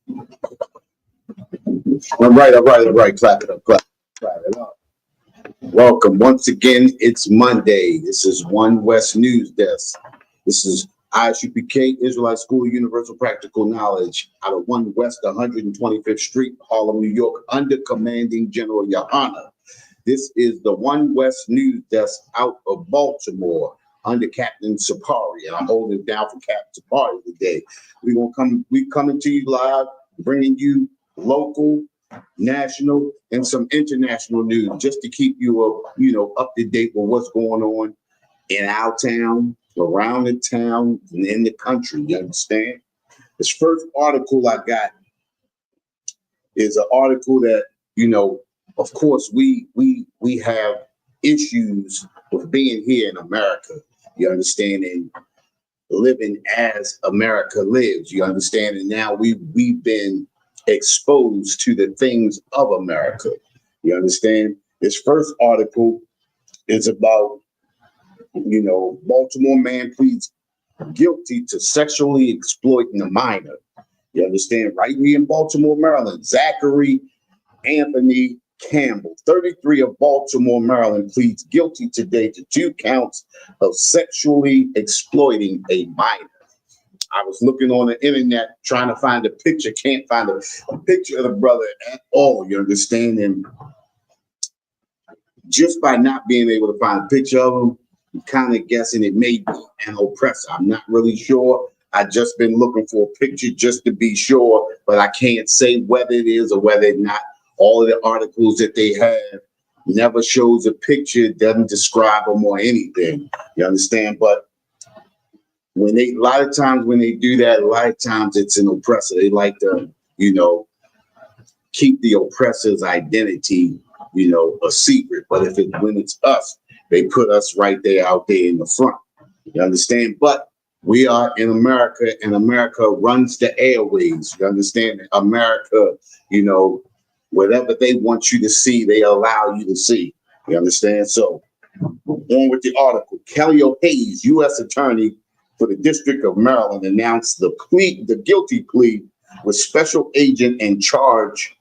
All right, all right, all right. Clap it up, clap it up. Welcome. Once again, it's Monday. This is One West News Desk. This is ISUPK, Israelite School of Universal Practical Knowledge, out of One West 125th Street, Harlem, New York, under Commanding General Yohana. This is the One West News Desk out of Baltimore, under Captain Sapari, and I'm holding it down for Captain Sapari today. We coming to you live, bringing you local, national, and some international news, just to keep you up to date with what's going on in our town, around the town, and in the country. You understand? This first article I got is an article that, of course, we have issues with being here in America. You understand? And living as America lives. You understand? And now we've been exposed to the things of America. You understand? This first article is about, Baltimore man pleads guilty to sexually exploiting a minor. You understand? Right here in Baltimore, Maryland, Zachary Anthony Campbell, 33 of Baltimore, Maryland, pleads guilty today to 2 counts of sexually exploiting a minor. I was looking on the internet trying to find a picture, can't find a picture of the brother at all, you understand? And just by not being able to find a picture of him, I'm kind of guessing it may be an oppressor. I'm not really sure. I just been looking for a picture just to be sure, but I can't say whether it is or whether it's not. All of the articles that they have never shows a picture, doesn't describe them or anything. You understand? But a lot of times when they do that, a lot of times it's an oppressor. They like to, keep the oppressor's identity, a secret. But when it's us, they put us right there out there in the front. You understand? But we are in America, and America runs the airways. You understand? America, whatever they want you to see, they allow you to see. You understand? So, on with the article. Kelly O'Hayes, U.S. Attorney for the District of Maryland, announced the guilty plea with Special Agent in charge,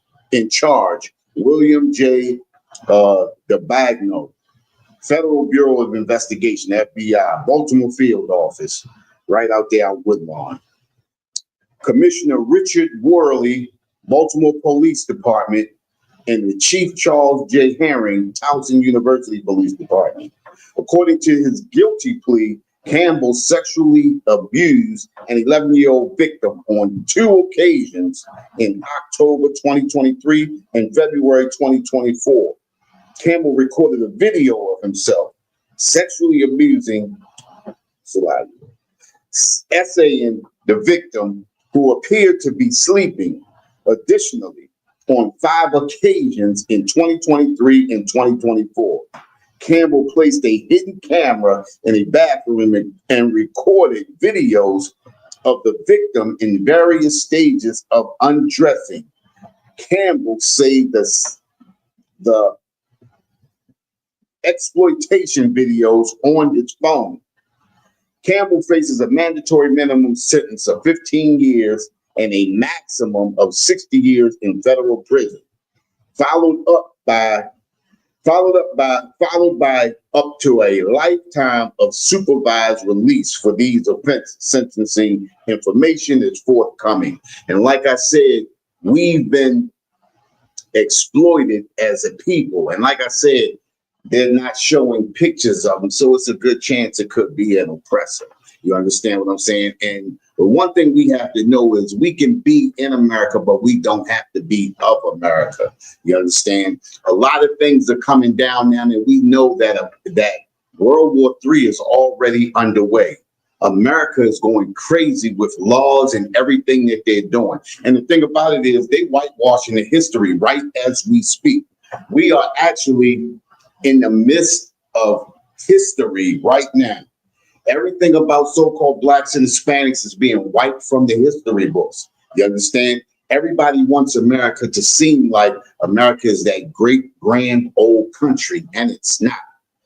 William J. DeBagno, Federal Bureau of Investigation, FBI, Baltimore Field Office, right out there on Woodlawn. Commissioner Richard Worley, Baltimore Police Department, and the Chief Charles J. Herring, Towson University Police Department. According to his guilty plea, Campbell sexually abused an 11-year-old victim on 2 occasions in October 2023 and February 2024. Campbell recorded a video of himself sexually abusing, essaying the victim, who appeared to be sleeping. Additionally, on 5 occasions in 2023 and 2024, Campbell placed a hidden camera in a bathroom and recorded videos of the victim in various stages of undressing. Campbell saved the exploitation videos on his phone. Campbell faces a mandatory minimum sentence of 15 years and a maximum of 60 years in federal prison, followed by up to a lifetime of supervised release for these offenses. Sentencing information is forthcoming. And like I said, we've been exploited as a people. And like I said, they're not showing pictures of them, so it's a good chance it could be an oppressor. You understand what I'm saying? And the one thing we have to know is we can be in America, but we don't have to be of America. You understand? A lot of things are coming down now, and we know that World War III is already underway. America is going crazy with laws and everything that they're doing. And the thing about it is they whitewashing the history right as we speak. We are actually in the midst of history right now. Everything about so-called blacks and Hispanics is being wiped from the history books. You understand? Everybody wants America to seem like America is that great, grand, old country, and it's not.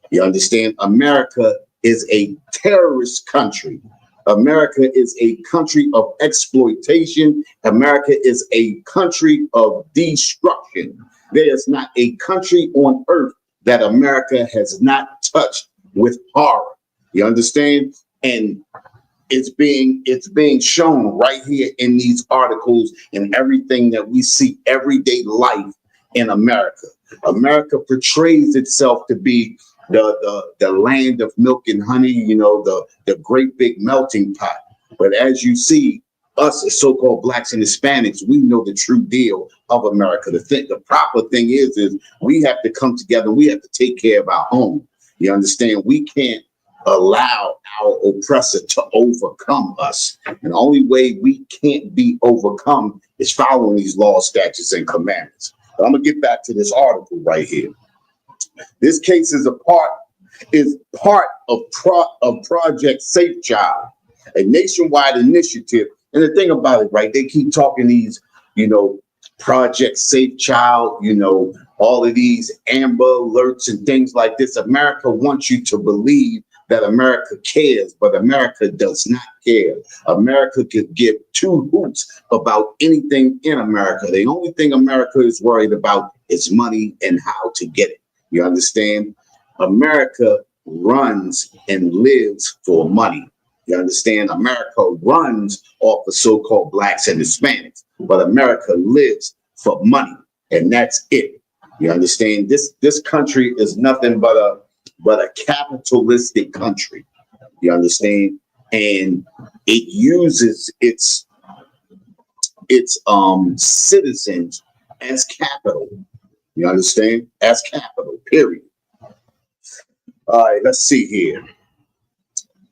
You understand? America is a terrorist country. America is a country of exploitation. America is a country of destruction. There is not a country on earth that America has not touched with horror. You understand? And it's being shown right here in these articles and everything that we see everyday life in America. America portrays itself to be the land of milk and honey, you know, the great big melting pot. But as you see, us as so-called blacks and Hispanics, we know the true deal of America. The proper thing is we have to come together. We have to take care of our home. You understand? We can't allow our oppressor to overcome us. And the only way we can't be overcome is following these laws, statutes, and commandments. But I'm gonna get back to this article right here. This case is part of Project Safe Child, a nationwide initiative. And the thing about it, right, they keep talking these, you know, Project Safe Child, you know, all of these Amber Alerts and things like this. America wants you to believe that America cares, but America does not care. America could give two hoots about anything in America. The only thing America is worried about is money and how to get it. You understand? America runs and lives for money. You understand? America runs off the so-called blacks and Hispanics, but America lives for money, and that's it. You understand? This country is nothing but a capitalistic country. You understand? And it uses its citizens as capital. You understand? As capital, period. All right, let's see here.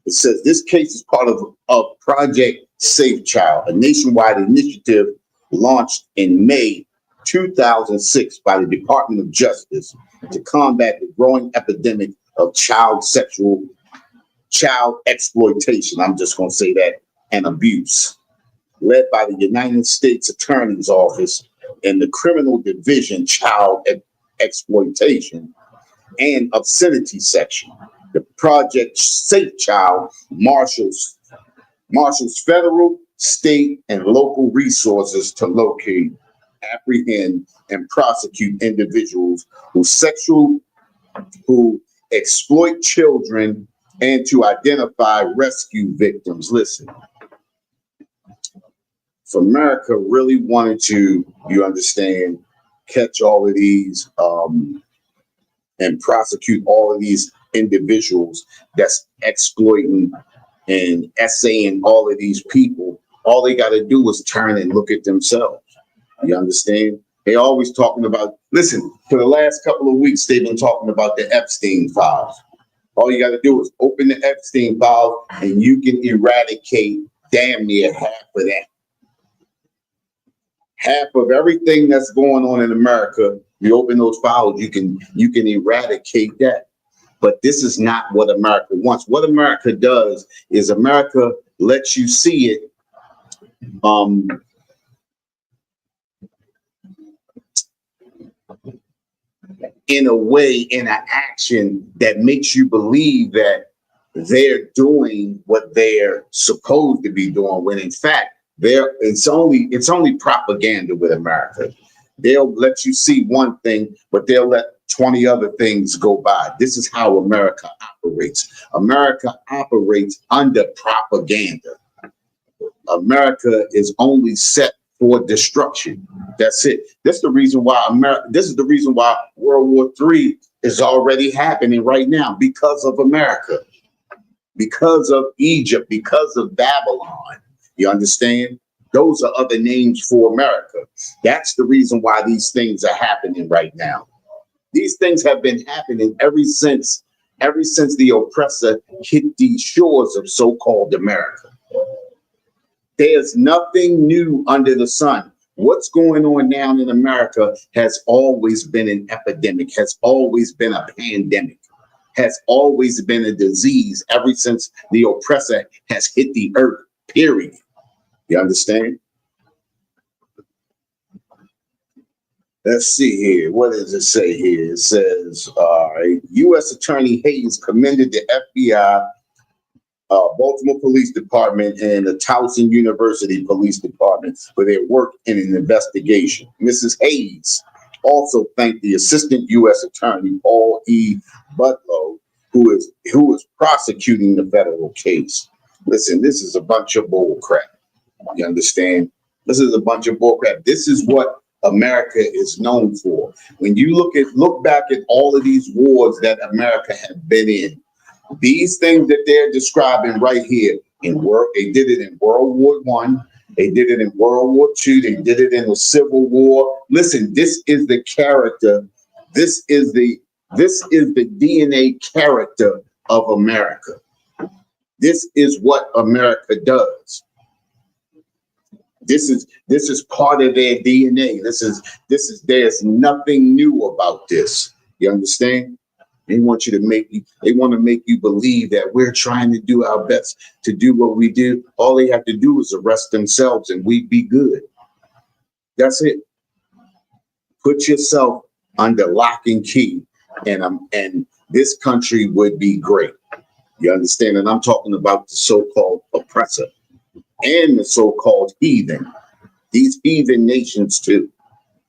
It says this case is part of Project Safe Child, a nationwide initiative launched in May 2006 by the Department of Justice to combat the growing epidemic of child exploitation. I'm just going to say that, and abuse, led by the United States Attorney's Office and the Criminal Division Child Exploitation and Obscenity Section. The Project Safe Child marshals federal, state, and local resources to locate, apprehend, and prosecute individuals who exploit children and to identify rescue victims. Listen, if America really wanted to, you understand, catch all of these and prosecute all of these individuals that's exploiting and essaying all of these people, all they got to do is turn and look at themselves. You understand? They always talking about, listen, for the last couple of weeks, they've been talking about the Epstein files. All you got to do is open the Epstein file and you can eradicate damn near half of that. Half of everything that's going on in America, you open those files, you can eradicate that. But this is not what America wants. What America does is America lets you see it in a way, in an action that makes you believe that they're doing what they're supposed to be doing, when in fact it's only propaganda with America. They'll let you see one thing, but they'll let 20 other things go by. This is how America operates. America operates under propaganda. America is only set for destruction. That's it. This is the reason why World War III is already happening right now, because of America, because of Egypt, because of Babylon. You understand? Those are other names for America. That's the reason why these things are happening right now. These things have been happening ever since the oppressor hit these shores of so-called America. There's nothing new under the sun. What's going on now in America has always been an epidemic, has always been a pandemic, has always been a disease ever since the oppressor has hit the earth, period. You understand? Let's see here. What does it say here? It says, U.S. Attorney Hayes commended the FBI Baltimore Police Department and the Towson University Police Department for their work in an investigation. Mrs. Hayes also thanked the Assistant U.S. Attorney Paul E. Butlow, who is prosecuting the federal case. Listen, this is a bunch of bull crap. You understand? This is a bunch of bull crap. This is what America is known for. When you look back at all of these wars that America has been in, these things that they're describing right here they did it in World War I, they did it in World War II, they did it in the Civil War. Listen, this is the character, this is the DNA character of America. This is what America does. This is part of their DNA. There's nothing new about this. You understand? They want to make you believe that we're trying to do our best to do what we do. All they have to do is arrest themselves and we'd be good. That's it. Put yourself under lock and key and this country would be great. You understand? And I'm talking about the so-called oppressor and the so-called heathen. These heathen nations too.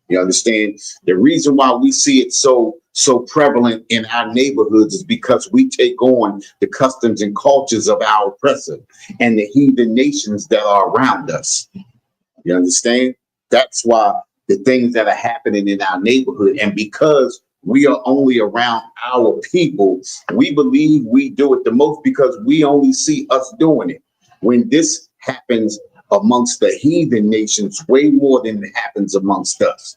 You understand? The reason why we see it so prevalent in our neighborhoods is because we take on the customs and cultures of our oppressor and the heathen nations that are around us. You understand? That's why the things that are happening in our neighborhood, and because we are only around our people, we believe we do it the most because we only see us doing it. When this happens amongst the heathen nations, way more than it happens amongst us.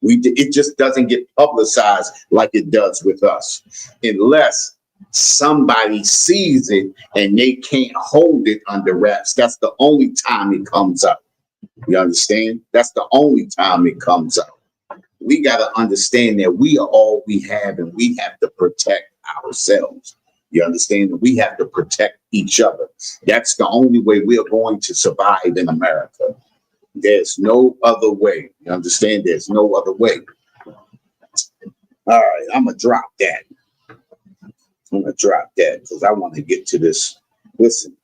It just doesn't get publicized like it does with us, unless somebody sees it and they can't hold it under wraps. That's the only time it comes out. You understand? That's the only time it comes out. We got to understand that we are all we have and we have to protect ourselves. You understand? We have to protect each other. That's the only way we are going to survive in America. There's no other way. You understand? There's no other way. All right, I'm going to drop that. I'm going to drop that because I want to get to this. Listen.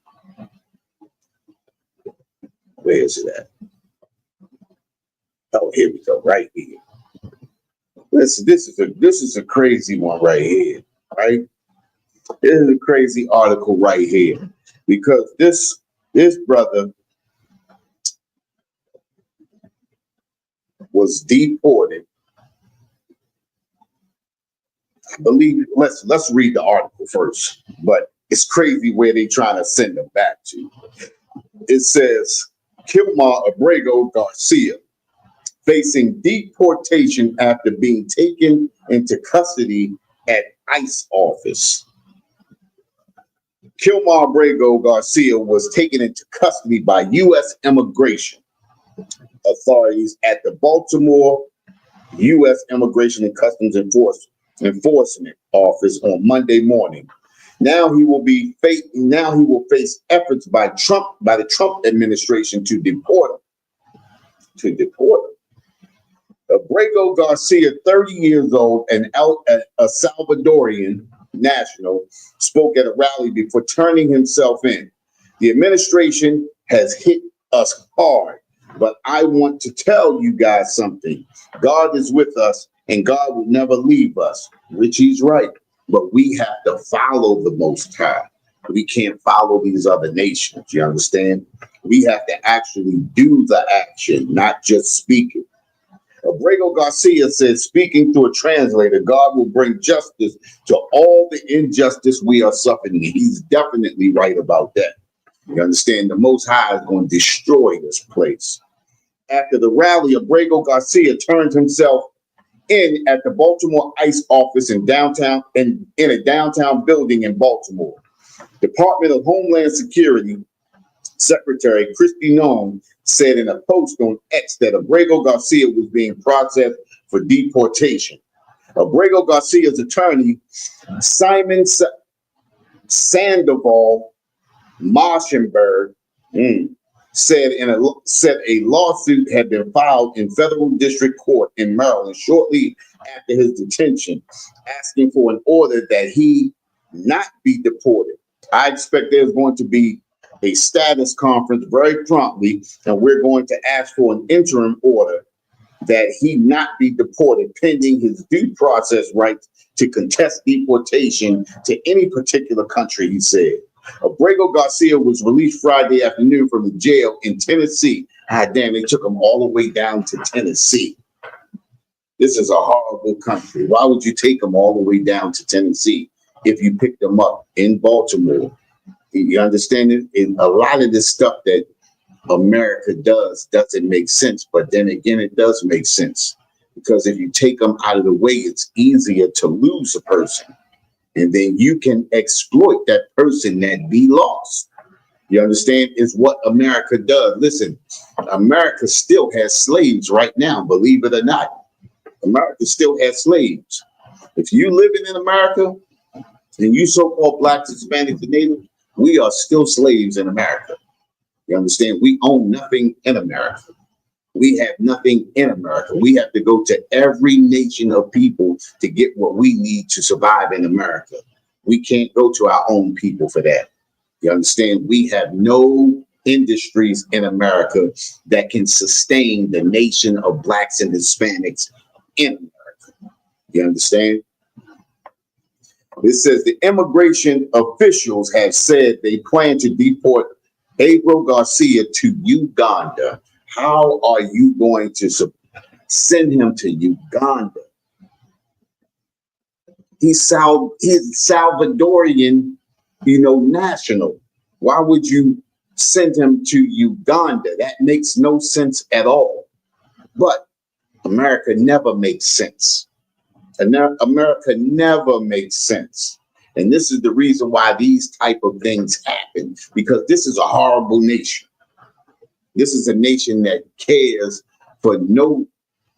Where is it at? Oh, here we go, right here. Listen, this is a crazy one right here, right? This is a crazy article right here because this brother was deported. I believe. Let's read the article first. But it's crazy where they trying to send him back to. It says Kilmar Abrego Garcia facing deportation after being taken into custody at ICE office. Kilmar Abrego Garcia was taken into custody by U.S. immigration authorities at the Baltimore U.S. Immigration and Customs Enforcement Office on Monday morning. Now he will face efforts by the Trump administration to deport him. Abrego Garcia, 30 years old and a Salvadorian national, spoke at a rally before turning himself in. The administration has hit us hard, but I want to tell you guys something. God is with us and God will never leave us, which he's right. But we have to follow the Most High. We can't follow these other nations. You understand? We have to actually do the action, not just speak it. Abrego Garcia says, speaking through a translator, God will bring justice to all the injustice we are suffering. He's definitely right about that. You understand? The Most High is going to destroy this place. After the rally, Abrego Garcia turned himself in at the Baltimore ICE office in a downtown building in Baltimore. Department of Homeland Security Secretary Kristi Noem said in a post on X that Abrego Garcia was being processed for deportation. Abrego Garcia's attorney, Simon Sandoval Marschenberg, said a lawsuit had been filed in federal district court in Maryland shortly after his detention, asking for an order that he not be deported. I expect there's going to be a status conference very promptly, and we're going to ask for an interim order that he not be deported pending his due process rights to contest deportation to any particular country, he said. Abrego Garcia was released Friday afternoon from the jail in Tennessee. Ah, damn, they took him all the way down to Tennessee. This is a horrible country. Why would you take him all the way down to Tennessee if you picked him up in Baltimore? You understand it? And a lot of this stuff that America doesn't make sense, but then again, it does make sense, because if you take them out of the way, it's easier to lose a person, and then you can exploit that person that be lost. You understand? Is what America does. Listen, America still has slaves right now, believe it or not. America still has slaves. If you living in America and you so-called blacks, Hispanics, and natives, we are still slaves in America. You understand? We own nothing in America. We have nothing in America. We have to go to every nation of people to get what we need to survive in America. We can't go to our own people for that. You understand? We have no industries in America that can sustain the nation of blacks and Hispanics in America. You understand? It says the immigration officials have said they plan to deport Abrego Garcia to Uganda. How are you going to send him to Uganda? He's Salvadorian, national. Why would you send him to Uganda? That makes no sense at all. But America never makes sense. America never makes sense. And this is the reason why these type of things happen, because this is a horrible nation. This is a nation that cares for no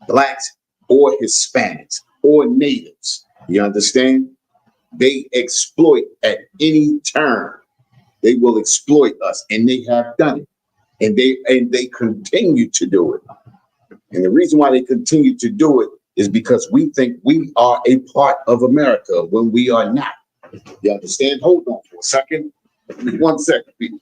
blacks or Hispanics or natives. You understand? They exploit at any turn. They will exploit us, and they have done it. And they continue to do it. And the reason why they continue to do it is because we think we are a part of America when we are not. You understand? Hold on for a second. 1 second, people.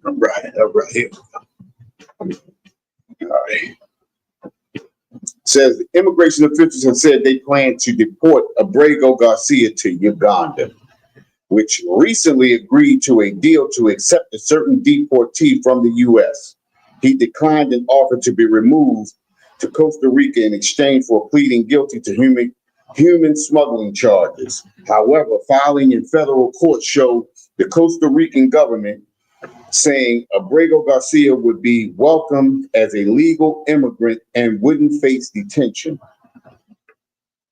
All right. Here. All right. Says the immigration officials have said they plan to deport Abrego Garcia to Uganda, which recently agreed to a deal to accept a certain deportee from the U.S. He declined an offer to be removed to Costa Rica in exchange for pleading guilty to human smuggling charges. However, filing in federal court showed the Costa Rican government saying Abrego Garcia would be welcomed as a legal immigrant and wouldn't face detention.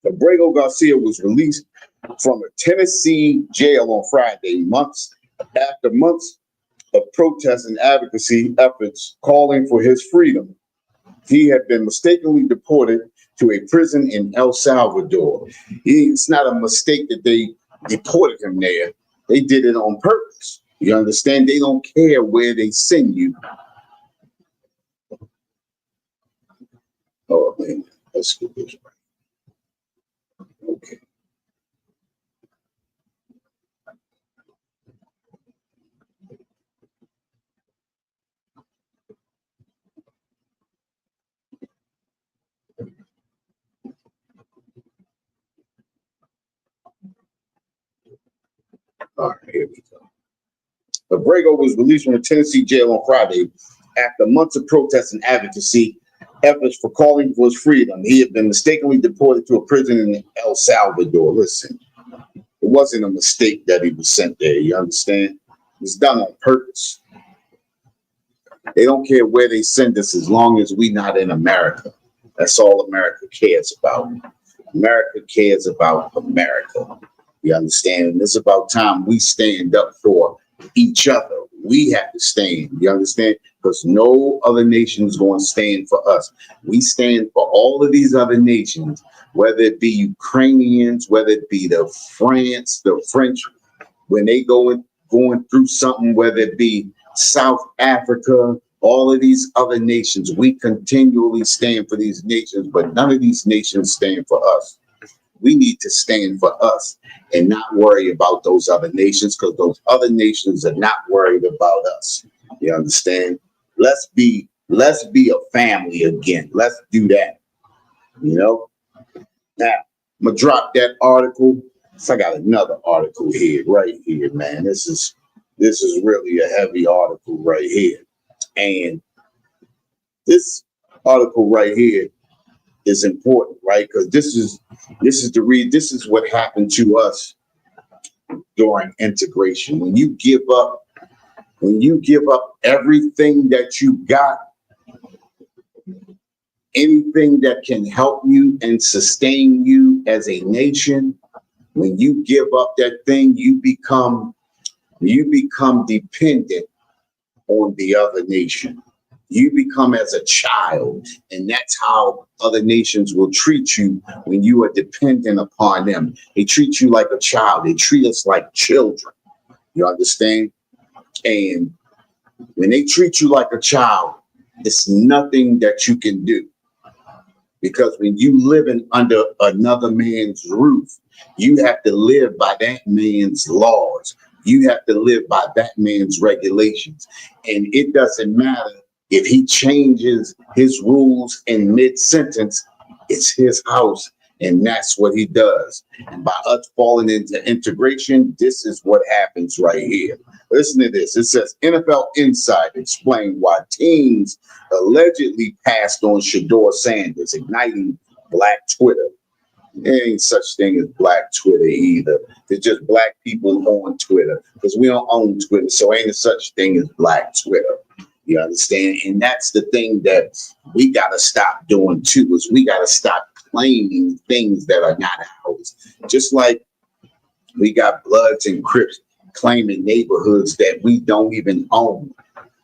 Abrego Garcia was released from a Tennessee jail on Friday, after months of protests and advocacy efforts calling for his freedom. He had been mistakenly deported to a prison in El Salvador. It's not a mistake that they deported him there. They did it on purpose. You understand? They don't care where they send you. Oh, man. Let's get this right. Okay. All right, here we go. Abrego was released from a Tennessee jail on Friday after months of protests and advocacy efforts for calling for his freedom. He had been mistakenly deported to a prison in El Salvador. Listen, it wasn't a mistake that he was sent there. You understand? It was done on purpose. They don't care where they send us as long as we not in America. That's all America cares about. America cares about America. You understand? And it's about time we stand up for each other. We have to stand. You understand? Because no other nation is going to stand for us. We stand for all of these other nations, whether it be Ukrainians, whether it be the French, when they going through something, whether it be South Africa, all of these other nations, we continually stand for these nations, but none of these nations stand for us. We need to stand for us and not worry about those other nations, because those other nations are not worried about us. You understand? Let's be a family again. Let's do that. You know? Now, I'm gonna drop that article. So I got another article here, right here, man. This is really a heavy article right here. And this article right here is important, right? Because this is what happened to us during integration. When you give up everything that you got, anything that can help you and sustain you as a nation, when you give up that thing, you become dependent on the other nation. You become as a child, and that's how other nations will treat you when you are dependent upon them. They treat you like a child. They treat us like children. You understand? And when they treat you like a child, it's nothing that you can do. Because when you living under another man's roof, you have to live by that man's laws. You have to live by that man's regulations. And it doesn't matter if he changes his rules in mid-sentence, it's his house, and that's what he does. And by us falling into integration, this is what happens right here. Listen to this. It says, NFL Insider explained why teams allegedly passed on Shador Sanders, igniting Black Twitter. There ain't such thing as Black Twitter either. There's just Black people on Twitter, because we don't own Twitter, so ain't such thing as Black Twitter. You understand? And that's the thing that we got to stop doing too, is we got to stop claiming things that are not ours. Just like we got Bloods and Crips claiming neighborhoods that we don't even own.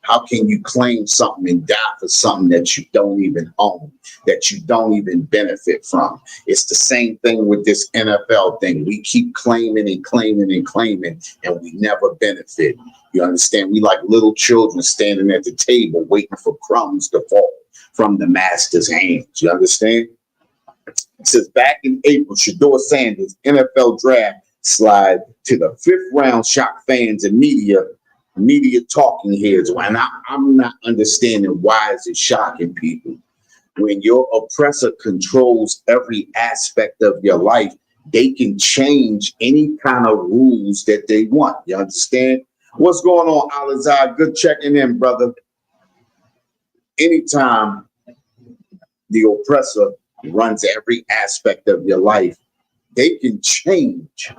How can you claim something and die for something that you don't even own, that you don't even benefit from? It's the same thing with this NFL thing. We keep claiming and claiming and claiming, and we never benefit. You understand? We like little children standing at the table waiting for crumbs to fall from the master's hands. You understand? It says, back in April, Shador Sanders' NFL draft slide to the 5th round shocked fans and media talking heads. And I'm not understanding why is it shocking people. When your oppressor controls every aspect of your life, they can change any kind of rules that they want. You understand? What's going on, Alizar? Good checking in, brother. Anytime the oppressor runs every aspect of your life, they can change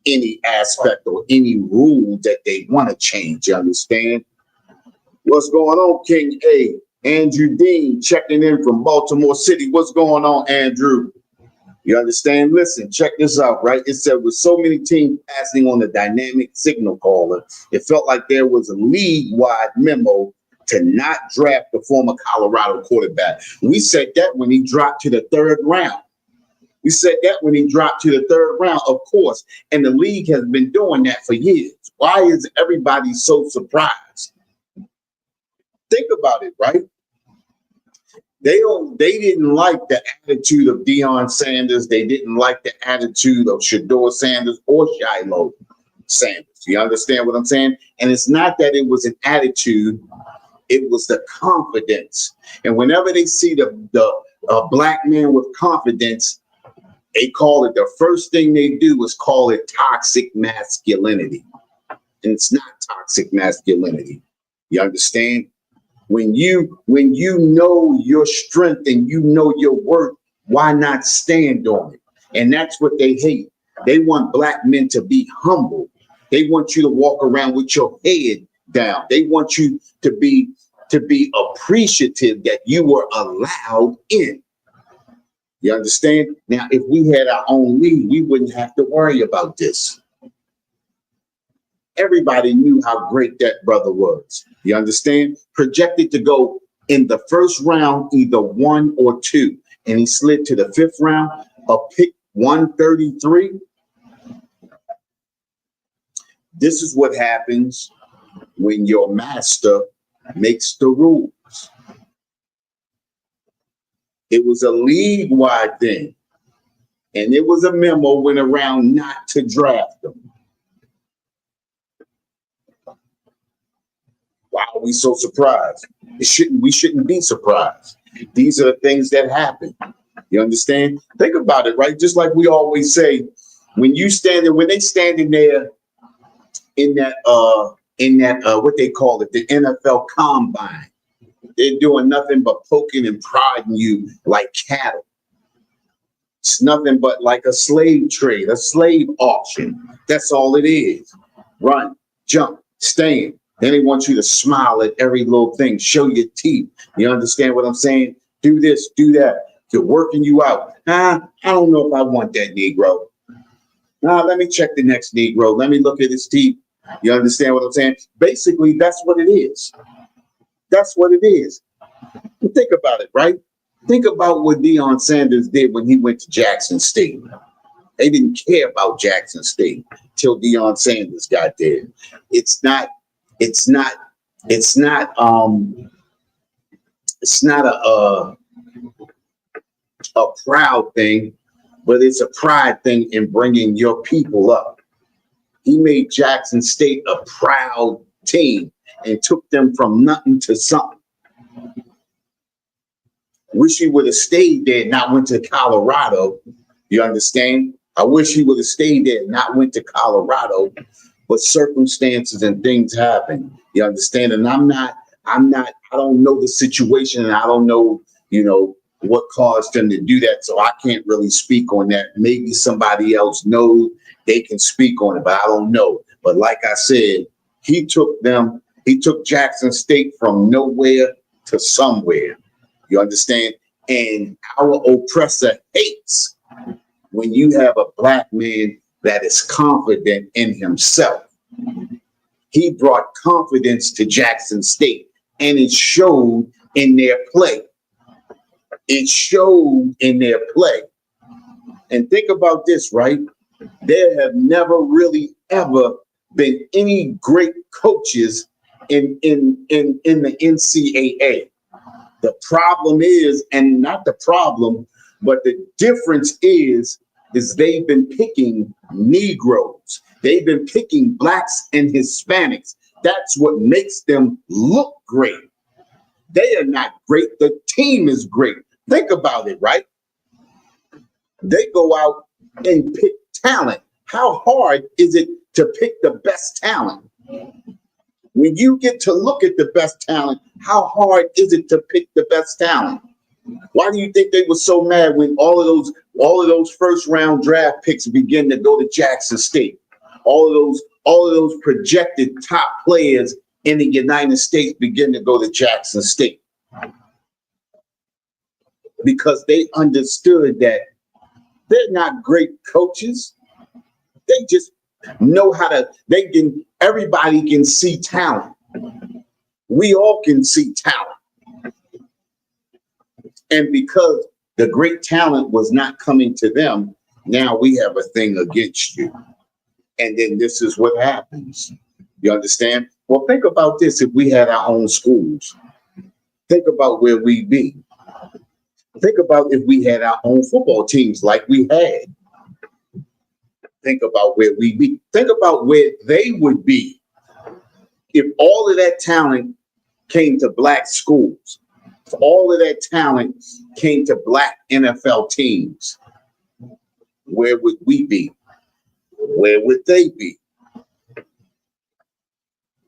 any aspect or any rule that they want to change. You understand? What's going on, King A? Andrew Dean checking in from Baltimore City. What's going on, Andrew? You understand? Listen, check this out, right? It said with so many teams passing on the dynamic signal caller, it felt like there was a league-wide memo to not draft the former Colorado quarterback. We said that when he dropped to the 3rd round. We said that when he dropped to the 3rd round, of course, and the league has been doing that for years. Why is everybody so surprised? Think about it, right? They didn't like the attitude of Deion Sanders. They didn't like the attitude of Shador Sanders or Shiloh Sanders. You understand what I'm saying? And it's not that it was an attitude, it was the confidence. And whenever they see the black man with confidence, They call it, the first thing they do is call it toxic masculinity. And it's not toxic masculinity. You understand? When you know your strength and you know your worth, why not stand on it? And that's what they hate. They want black men to be humble. They want you to walk around with your head down. They want you to be appreciative that you were allowed in. You understand? Now, if we had our own league, we wouldn't have to worry about this. Everybody knew how great that brother was. You understand? Projected to go in the first round, either 1 or 2, and he slid to the 5th round, a pick 133. This is what happens when your master makes the rules. It was a league-wide thing, and it was a memo went around not to draft them. Why are we so surprised? We shouldn't be surprised. These are the things that happen. You understand? Think about it, right? Just like we always say, when they standing there in that what they call it, the NFL combine, they're doing nothing but poking and prodding you like cattle. It's nothing but like a slave trade, a slave auction. That's all it is. Run, jump, stand. Then they want you to smile at every little thing, show your teeth. You understand what I'm saying? Do this, do that. They're working you out. I don't know if I want that Negro. Let me check the next Negro. Let me look at his teeth. You understand what I'm saying? Basically, that's what it is. That's what it is. Think about it, right? Think about what Deion Sanders did when he went to Jackson State. They didn't care about Jackson State till Deion Sanders got there. It's not a proud thing, but it's a pride thing in bringing your people up. He made Jackson State a proud team and took them from nothing to something. Wish he would have stayed there, not went to Colorado. You understand? I wish he would have stayed there, not went to Colorado. But circumstances and things happen. You understand? And I don't know the situation, and I don't know, what caused them to do that. So I can't really speak on that. Maybe somebody else knows, they can speak on it, but I don't know. But like I said, he took Jackson State from nowhere to somewhere. You understand? And our oppressor hates when you have a black man that is confident in himself. He brought confidence to Jackson State, and it showed in their play. It showed in their play. And think about this, right? There have never really ever been any great coaches in the NCAA. The problem is, and not the problem, but the difference is they've been picking Negroes. They've been picking blacks and Hispanics. That's what makes them look great. They are not great. The team is great. Think about it, right? They go out and pick talent. How hard is it to pick the best talent? When you get to look at the best talent, how hard is it to pick the best talent? Why do you think they were so mad when all of those first round draft picks begin to go to Jackson State? All of those projected top players in the United States begin to go to Jackson State. Because they understood that they're not great coaches. They just know everybody can see talent. We all can see talent. And because the great talent was not coming to them, now we have a thing against you. And then this is what happens. You understand? Well, think about this. If we had our own schools, think about where we'd be. Think about if we had our own football teams like we had. Think about where we'd be. Think about where they would be if all of that talent came to black schools. If all of that talent came to black NFL teams. where would we be? Where would they be?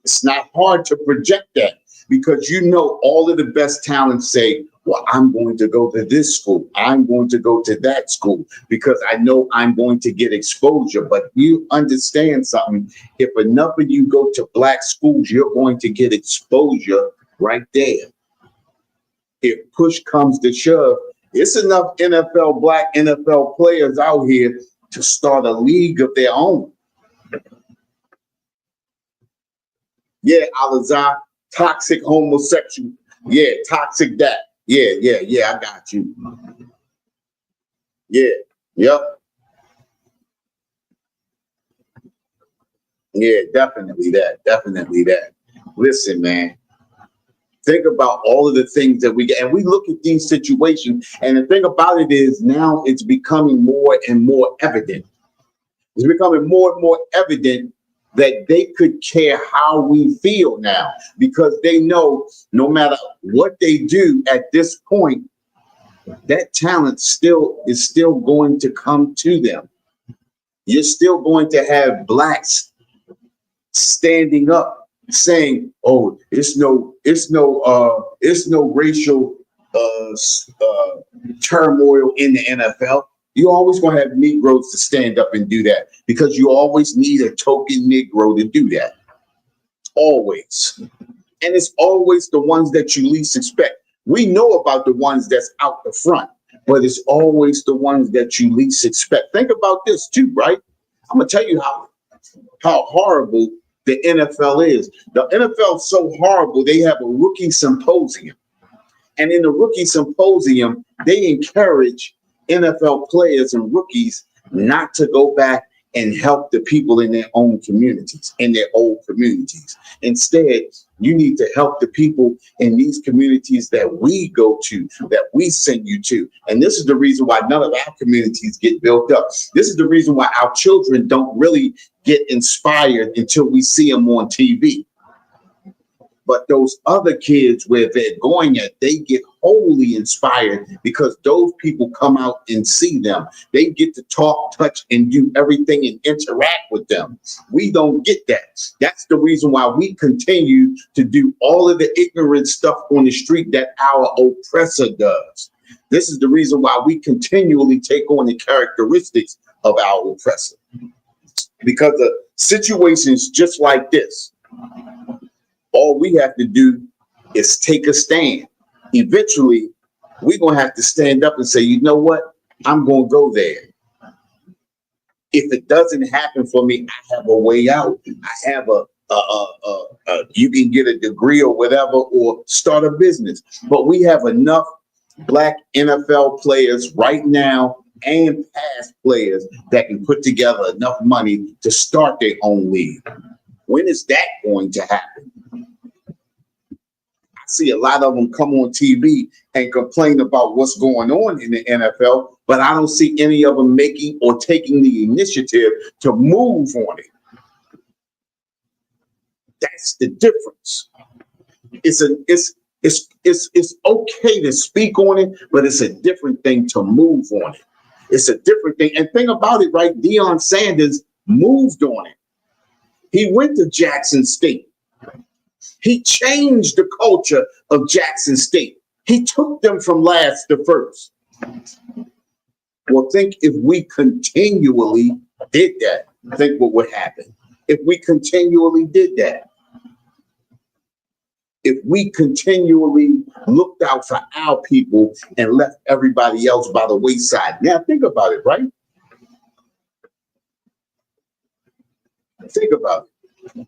It's not hard to project that because you know all of the best talents say, well, I'm going to go to this school. I'm going to go to that school because I know I'm going to get exposure. But you understand something. If enough of you go to black schools, you're going to get exposure right there. If push comes to shove, it's enough black NFL players out here to start a league of their own. Yeah, Alizar, toxic homosexual. Yeah, toxic that. Yeah, I got you. Yeah, yep. Yeah, definitely that. Listen, man, think about all of the things that we get, and we look at these situations, and the thing about it is now it's becoming more and more evident. It's becoming more and more evident that they could care how we feel now because they know no matter what they do at this point, that talent is still going to come to them. You're still going to have blacks standing up saying, "Oh, it's no racial turmoil in the NFL." You're always going to have Negroes to stand up and do that because you always need a token Negro to do that. Always. And it's always the ones that you least expect. We know about the ones that's out the front, but it's always the ones that you least expect. Think about this too, right? I'm going to tell you how horrible the NFL is. The NFL is so horrible, they have a rookie symposium. And in the rookie symposium, they encourage NFL players and rookies not to go back and help the people in their own communities, in their old communities. Instead, you need to help the people in these communities that we go to, that we send you to. And this is the reason why none of our communities get built up. This is the reason why our children don't really get inspired until we see them on TV. But those other kids where they're going at, they get wholly inspired because those people come out and see them. They get to talk, touch, and do everything and interact with them. We don't get that. That's the reason why we continue to do all of the ignorant stuff on the street that our oppressor does. This is the reason why we continually take on the characteristics of our oppressor. Because of situations just like this, all we have to do is take a stand. Eventually, we're going to have to stand up and say, you know what? I'm going to go there. If it doesn't happen for me, I have a way out. I have you can get a degree or whatever, or start a business. But we have enough black NFL players right now and past players that can put together enough money to start their own league. When is that going to happen? I see a lot of them come on TV and complain about what's going on in the NFL, but I don't see any of them making or taking the initiative to move on it. That's the difference. It's okay to speak on it, but it's a different thing to move on it. It's a different thing. And think about it, right? Deion Sanders moved on it. He went to Jackson State. He changed the culture of Jackson State. He took them from last to first. Well, think if we continually did that, think what would happen. If we continually did that. If we continually looked out for our people and left everybody else by the wayside. Now think about it, right? Think about it.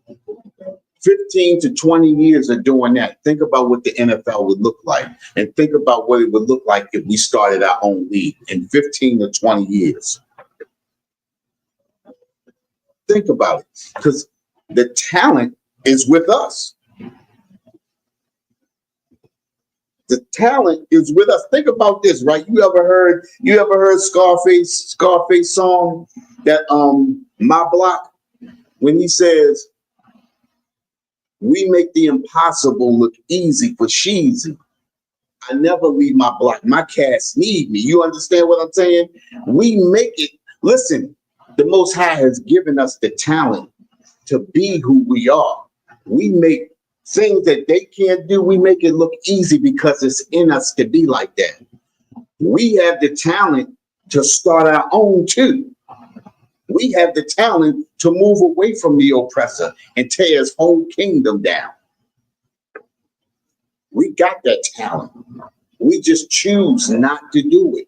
15 to 20 years of doing that. Think about what the NFL would look like, and think about what it would look like if we started our own league in 15 to 20 years. Think about it, because the talent is with us. The talent is with us. Think about this, right? You ever heard Scarface song that My Block, when he says, we make the impossible look easy for Sheezy. I never leave my block. My cats need me. You understand what I'm saying? We make it Listen, the Most High has given us the talent to be who we are. We make things that they can't do, we make it look easy because it's in us to be like that. We have the talent to start our own too. We have the talent to move away from the oppressor and tear his whole kingdom down. We got that talent. We just choose not to do it.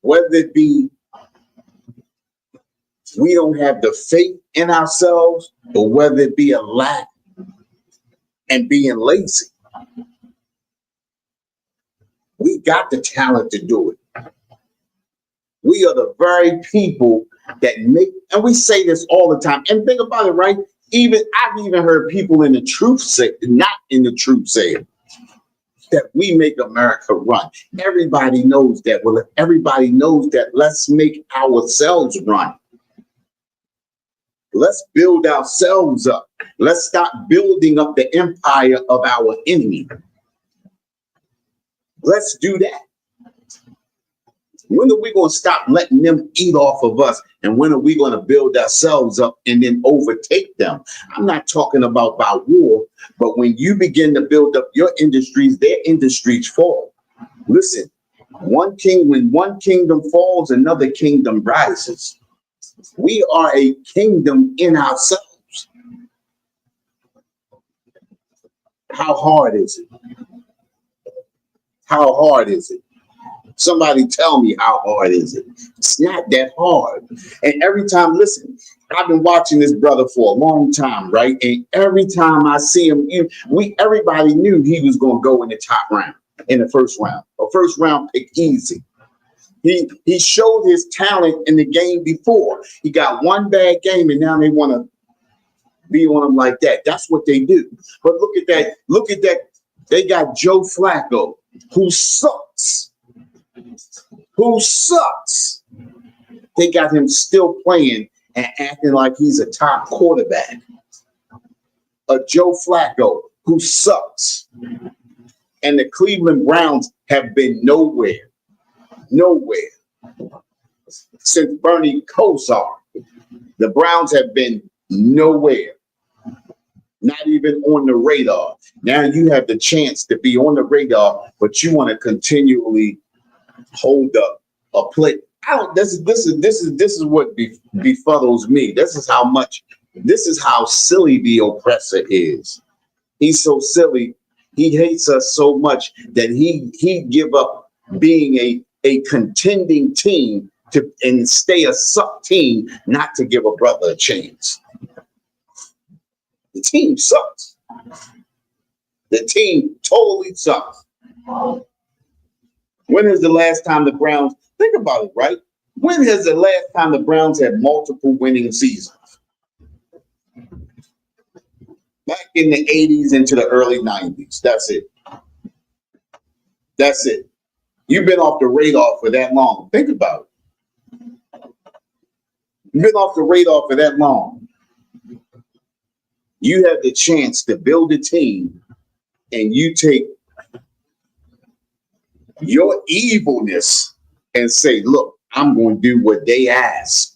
Whether it be we don't have the faith in ourselves, or whether it be a lack and being lazy. We got the talent to do it. We are the very people that make, and we say this all the time. And think about it, right? I've even heard people in the truth say, not in the truth say it, that we make America run. Everybody knows that. Well, if everybody knows that, let's make ourselves run. Let's build ourselves up. Let's stop building up the empire of our enemy. Let's do that. When are we going to stop letting them eat off of us? And when are we going to build ourselves up and then overtake them? I'm not talking about by war, but when you begin to build up your industries, their industries fall. Listen, when one kingdom falls, another kingdom rises. We are a kingdom in ourselves. How hard is it? How hard is it? Somebody tell me, how hard is it? It's not that hard. And every time, listen, I've been watching this brother for a long time, right? And every time I see him, everybody knew he was going to go in the top round, in the first round. A first round pick, easy. He showed his talent in the game before. He got one bad game, and now they want to be on him like that. That's what they do. But look at that. Look at that. They got Joe Flacco, who sucks. Who sucks. They got him still playing and acting like he's a top quarterback. A Joe Flacco who sucks. And the Cleveland Browns have been nowhere. Since Bernie Kosar, the Browns have been nowhere. Not even on the radar. Now you have the chance to be on the radar, but you want to continually hold up a play. This is what befuddles me. This is how silly the oppressor is. He's so silly. He hates us so much that he give up being a contending team and stay a suck team, not to give a brother a chance. The team sucks. The team totally sucks. When is the last time the Browns, think about it, right? When has the last time the Browns had multiple winning seasons? Back in the 80s into the early 90s. That's it. That's it. You've been off the radar for that long. Think about it. You've been off the radar for that long. You have the chance to build a team, and you take your evilness and say, look, I'm going to do what they ask,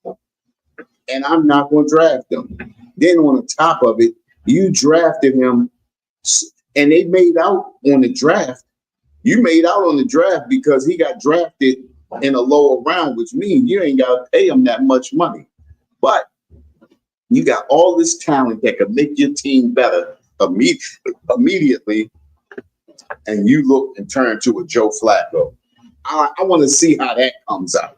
and I'm not going to draft them. Then on the top of it, you drafted him, and they made out on the draft. You made out on the draft because he got drafted in a lower round, which means you ain't got to pay him that much money. But you got all this talent that could make your team better immediately, and you look and turn to a Joe Flacco. I want to see how that comes out.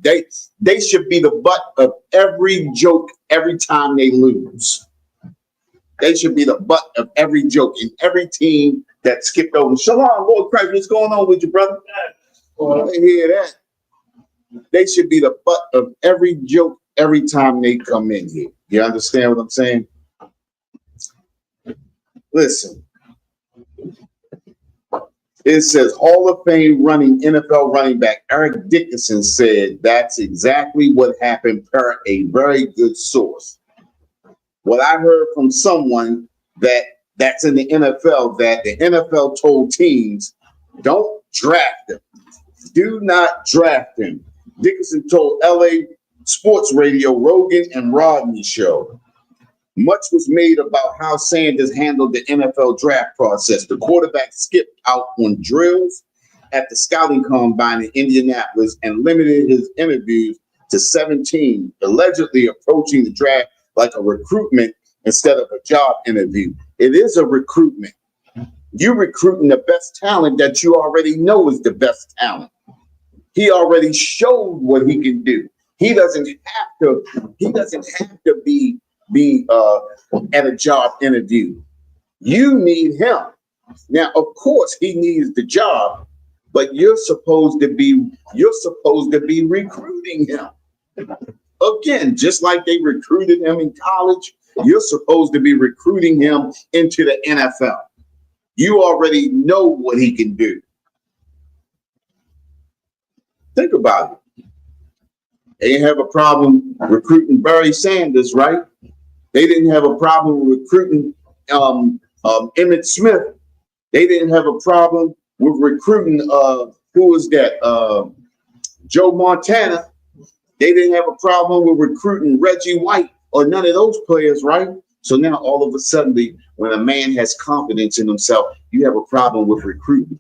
They should be the butt of every joke every time they lose. They should be the butt of every joke in every team that skipped over. Shalom, Lord Christ, what's going on with you, brother? Oh, I hear that. They should be the butt of every joke every time they come in here. You understand what I'm saying? Listen. It says Hall of Fame running NFL running back Eric Dickerson said that's exactly what happened per a very good source. What I heard from someone that's in the NFL, that the NFL told teams, don't draft him. Do not draft him. Dickerson told LA Sports Radio, Rogan and Rodney show. Much was made about how Sanders handled the NFL draft process. The quarterback skipped out on drills at the scouting combine in Indianapolis and limited his interviews to 17, allegedly approaching the draft like a recruitment instead of a job interview. It is a recruitment. You're recruiting the best talent that you already know is the best talent. He already showed what he can do. He doesn't have to be at a job interview. You need him. Now, of course, he needs the job, but you're supposed to be recruiting him. Again, just like they recruited him in college, you're supposed to be recruiting him into the NFL. You already know what he can do. Think about it. They didn't have a problem recruiting Barry Sanders, right? They didn't have a problem recruiting Emmitt Smith. They didn't have a problem with recruiting who was that? Joe Montana. They didn't have a problem with recruiting Reggie White or none of those players, right? So now all of a sudden, when a man has confidence in himself, you have a problem with recruiting.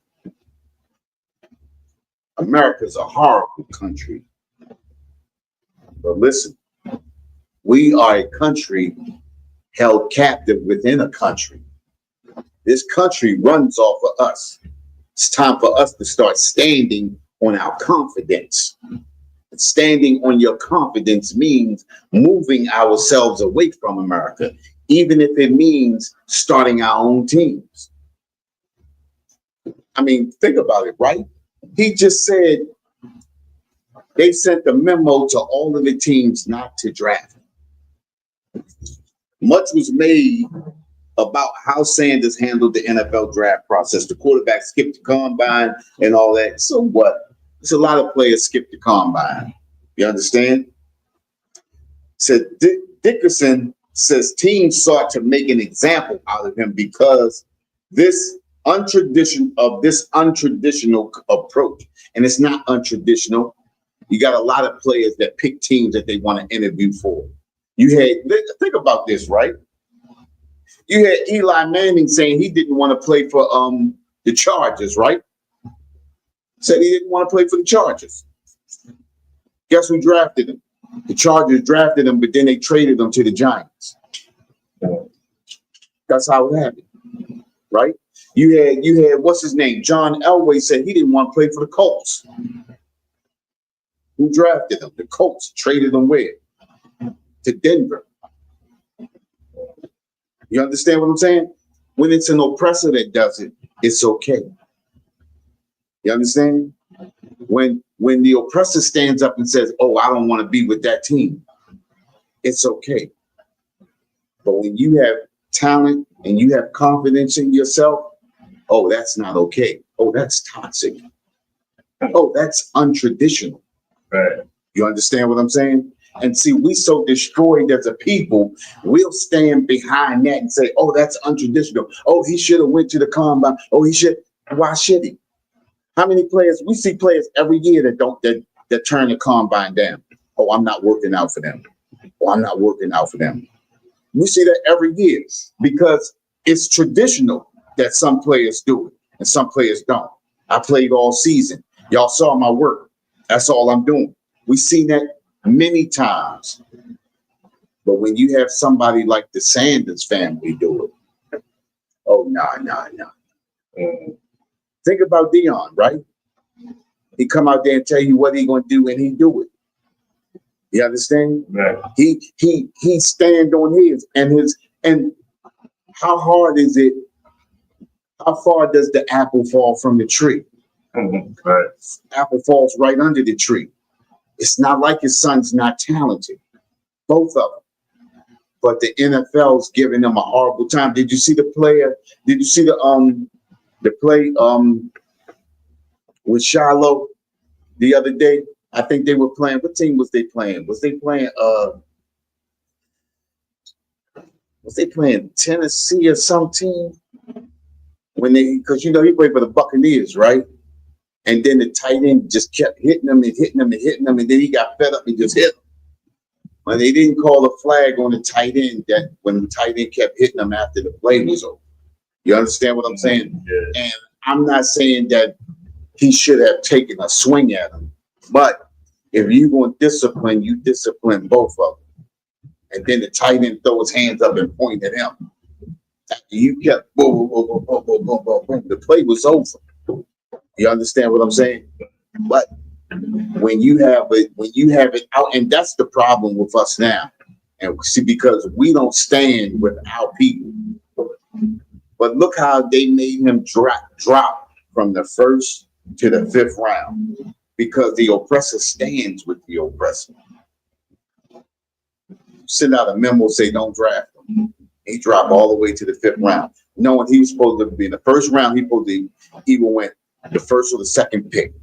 America's a horrible country. But listen, we are a country held captive within a country. This country runs off of us. It's time for us to start standing on our confidence. Standing on your confidence means moving ourselves away from America, even if it means starting our own teams. I mean, think about it, right? He just said they sent a memo to all of the teams not to draft him. Much was made about how Sanders handled the NFL draft process. The quarterback skipped the combine and all that. So what? There's a lot of players skip the combine. You understand? Said Dickerson says teams sought to make an example out of him because this untraditional approach, and it's not untraditional. You got a lot of players that pick teams that they want to interview for. Think about this, right? You had Eli Manning saying he didn't want to play for the Chargers, right? Said he didn't want to play for the Chargers. Guess who drafted him? The Chargers drafted him, but then they traded him to the Giants. That's how it happened, right? You had what's his name? John Elway said he didn't want to play for the Colts. Who drafted him? The Colts traded him where? To Denver. You understand what I'm saying? When it's an oppressor that does it, it's okay. You understand? When the oppressor stands up and says, "Oh, I don't want to be with that team," it's okay. But when you have talent and you have confidence in yourself, oh, that's not okay. Oh, that's toxic. Oh, that's untraditional. Right. You understand what I'm saying? And see, we so destroyed as a people, we'll stand behind that and say, "Oh, that's untraditional. Oh, he should have went to the combine. Oh, he should." Why should he? How many players? We see players every year that turn the combine down. Oh, I'm not working out for them. Oh, I'm not working out for them. We see that every year because it's traditional that some players do it and some players don't. I played all season. Y'all saw my work. That's all I'm doing. We see that many times. But when you have somebody like the Sanders family do it, oh, no. Think about Dion, right? He come out there and tell you what he gonna do, and he do it. You understand? Right. He stand on his and how hard is it? How far does the apple fall from the tree? Mm-hmm. Right. Apple falls right under the tree. It's not like his son's not talented. Both of them. But the NFL's giving them a horrible time. Did you see the player? Did you see the play with Shiloh the other day? I think they were playing. What team was they playing? Was they playing Tennessee or some team? Because he played for the Buccaneers, right? And then the tight end just kept hitting him and hitting him and hitting him, and then he got fed up and just hit him. But they didn't call a flag on the tight end that when the tight end kept hitting him after the play was over. You understand what I'm saying? Yeah. And I'm not saying that he should have taken a swing at him, but if you want discipline, you discipline both of them. And then the tight end throw his hands up and point at him. After you kept boom, boom, boom, boom, boom, boom, boom, boom, the play was over. You understand what I'm saying? But when you have it out, and that's the problem with us now. And see, because we don't stand with our people. But look how they made him drop from the 1st to the 5th round, because the oppressor stands with the oppressor. Send out a memo, say don't draft him. He dropped all the way to the 5th round, knowing he was supposed to be in the 1st round. He supposed to either went the 1st or the 2nd pick.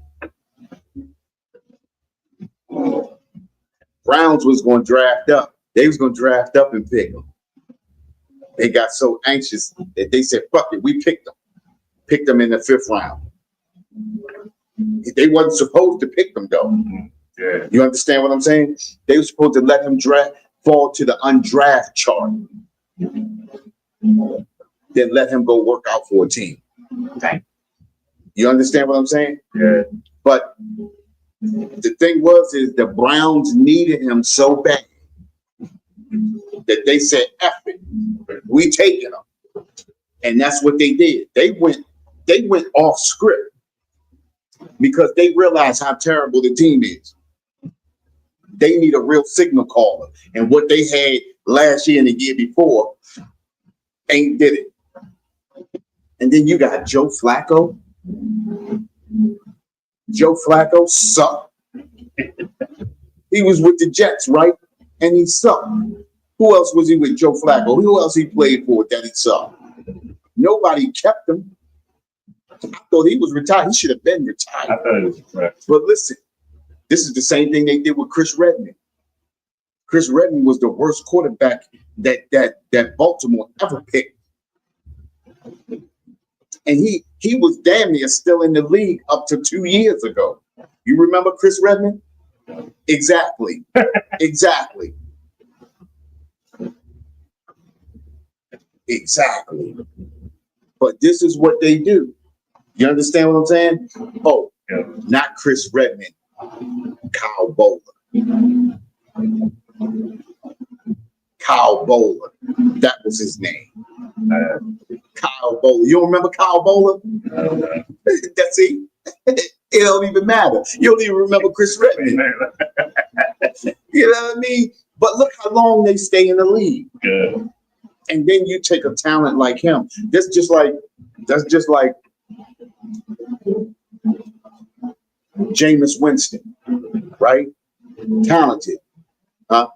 Browns was going to draft up. They was going to draft up and pick him. They got so anxious that they said, fuck it, we picked them. Picked them in the 5th round. They wasn't supposed to pick them, though. Yeah. You understand what I'm saying? They were supposed to let him fall to the undraft chart. Then let him go work out for a team. You understand what I'm saying? Yeah. But the thing is the Browns needed him so bad that they said, F it, we taking him. And that's what they did. They went off script because they realized how terrible the team is. They need a real signal caller. And what they had last year and the year before ain't did it. And then you got Joe Flacco. Joe Flacco sucked. He was with the Jets, right? And he sucked. Who else was he with? Joe Flacco. Who else he played for that he sucked? Nobody kept him. I thought he was retired. He should have been retired. I thought it was right. But listen, this is the same thing they did with Chris Redman. Chris Redman was the worst quarterback that Baltimore ever picked. And he was damn near still in the league up to 2 years ago. You remember Chris Redman? Exactly. Exactly. Exactly. But this is what they do. You understand what I'm saying? Oh, Yeah. not Chris Redman. Kyle Bowler. Kyle Bowler. That was his name. Kyle Bowler. You don't remember Kyle Bowler? That's it. It don't even matter. You don't even remember Chris Redman. You know what I mean? But look how long they stay in the league. Yeah. And then you take a talent like him. That's just like Jameis Winston, right? Talented. Huh?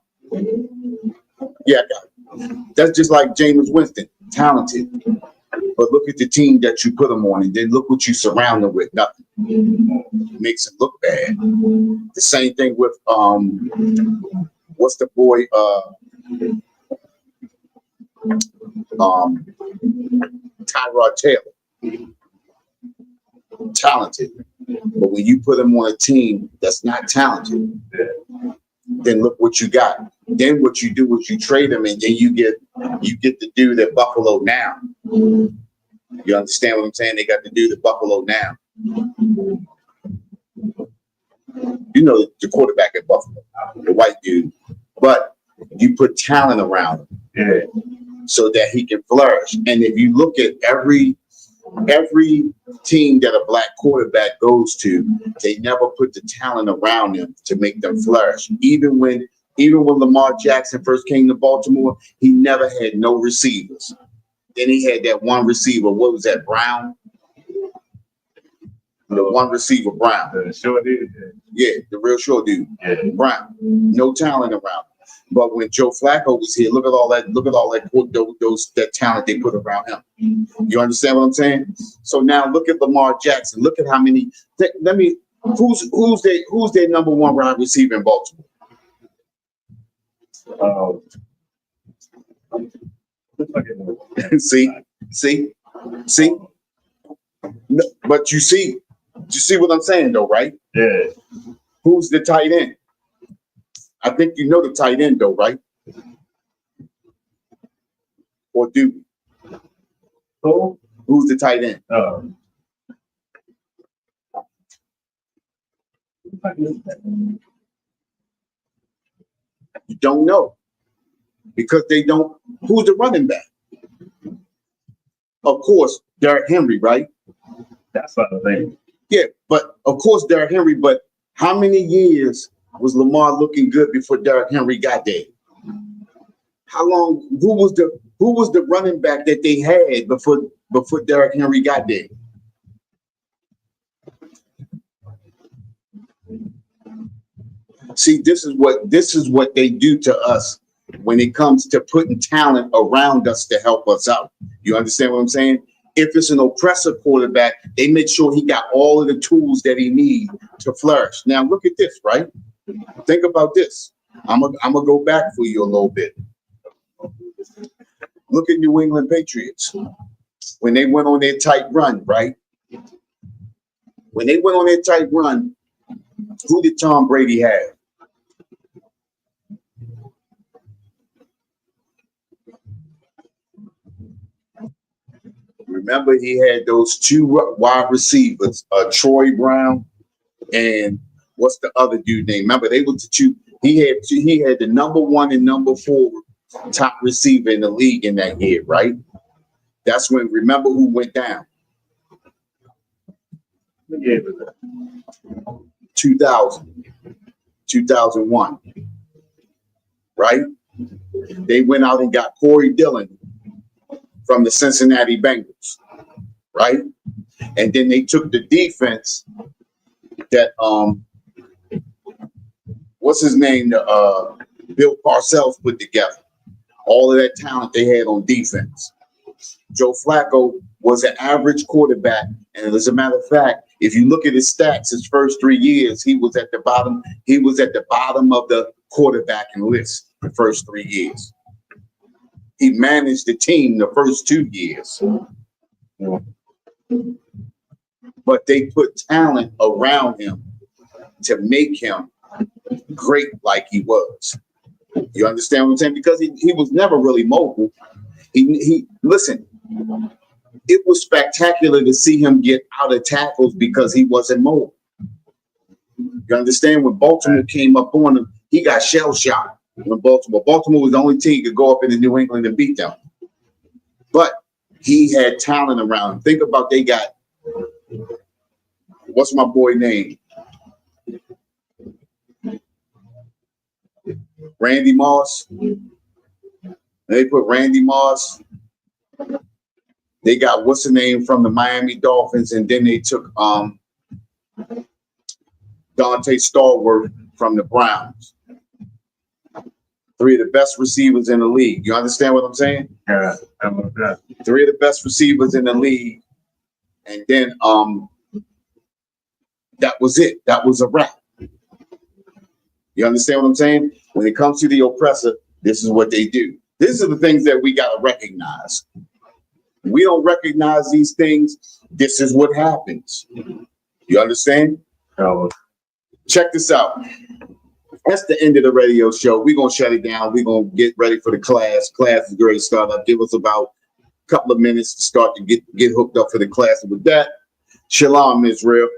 Yeah, I got it. That's just like Jameis Winston, talented. But look at the team that you put him on, and then look what you surround him with. Nothing. Makes him look bad. The same thing with what's the boy? Tyrod Taylor. Talented. But when you put him on a team that's not talented, then look what you got. Then what you do is you trade him, and then you get the dude at Buffalo now. You understand what I'm saying? They got the dude at Buffalo now. You know the quarterback at Buffalo, the white dude. But you put talent around him so that he can flourish. And if you look at every team that a black quarterback goes to, they never put the talent around them to make them flourish. Even when Lamar Jackson first came to Baltimore, he never had no receivers. Then he had that one receiver. What was that, Brown? The one receiver, Brown. The short dude. Yeah, the real short dude. Yeah. Brown. No talent around. But when Joe Flacco was here, look at all that that talent they put around him. You understand what I'm saying? So now look at Lamar Jackson. Look at how many. Who's their number one wide receiver in Baltimore? See. No, but you see, You see what I'm saying, though, right? Yeah. Who's the tight end? I think you know the tight end, though, right? Or do we? Who? Who's the tight end? You don't know because they don't. Who's the running back? Of course, Derrick Henry, right? That's what I think. Yeah, but of course, Derrick Henry. But how many years was Lamar looking good before Derrick Henry got there? How long? Who was the running back that they had before Derrick Henry got there? See, this is what they do to us when it comes to putting talent around us to help us out. You understand what I'm saying? If it's an oppressive quarterback, they make sure he got all of the tools that he needs to flourish. Now look at this, right? Think about this. I'm gonna go back for you a little bit. Look at New England Patriots. When they went on their tight run, right? When they went on their tight run, who did Tom Brady have? Remember, he had those two wide receivers, Troy Brown and what's the other dude name? Remember, they were the two. He had the number 1 and number 4 top receiver in the league in that year, right? That's when. Remember who went down? 2001, right? They went out and got Corey Dillon from the Cincinnati Bengals, right? And then they took the defense that what's his name? Bill Parcells put together. All of that talent they had on defense. Joe Flacco was an average quarterback, and as a matter of fact, if you look at his stats, his first 3 years, he was at the bottom. He was at the bottom of the quarterbacking list the first 3 years. He managed the team the first 2 years. But they put talent around him to make him great like he was. You understand what I'm saying? Because he was never really mobile. He listen, it was spectacular to see him get out of tackles because he wasn't mobile. You understand? When Baltimore came up on him, he got shell-shocked. When Baltimore was the only team that could go up into New England and beat them. But he had talent around him. Think about they got, what's my boy name? Randy Moss. They put Randy Moss. They got what's the name from the Miami Dolphins, and then they took Dante Stallworth from the Browns. 3 of the best receivers in the league. You understand what I'm saying? Yeah. 3 of the best receivers in the league, and then that was it. That was a wrap. You understand what I'm saying? When it comes to the oppressor, this is what they do. These are the things that we got to recognize. We don't recognize these things. This is what happens. You understand? Check this out. That's the end of the radio show. We're going to shut it down. We're going to get ready for the class. Class is going to start up. Give us about a couple of minutes to start to get hooked up for the class. And with that, shalom, Israel.